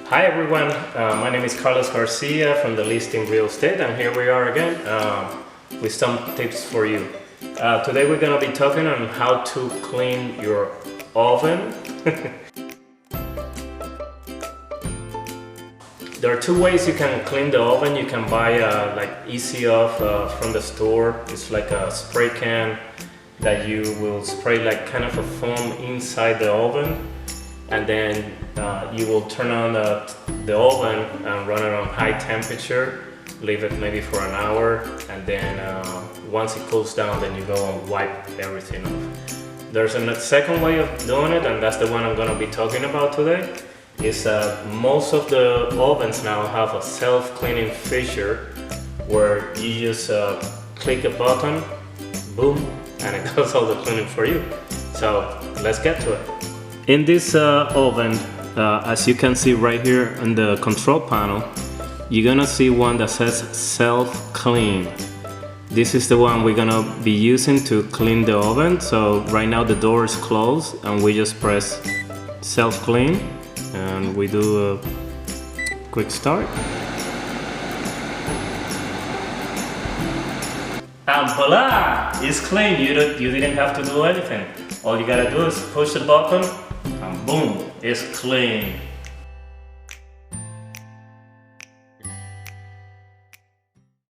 Hi everyone, my name is Carlos Garcia from the Listing Real Estate, and here we are again with some tips for you. Today we're going to be talking on how to clean your oven. There are two ways you can clean the oven. You can buy like Easy Off from the store. It's like a spray can that you will spray like kind of a foam inside the oven, and then you will turn on the oven and run it on high temperature, leave it maybe for an hour, and then once it cools down, then you go and wipe everything off. There's a second way of doing it, and that's the one I'm going to be talking about today. Is most of the ovens now have a self-cleaning feature where you just click a button, boom, and it does all the cleaning for you. So let's get to it. In this oven, as you can see right here on the control panel, you're gonna see one that says self-clean. This is the one we're gonna be using to clean the oven. So right now the door is closed and we just press self-clean and we do a quick start. And voila! It's clean. You didn't have to do anything. All you gotta do is push the button and boom, it's clean.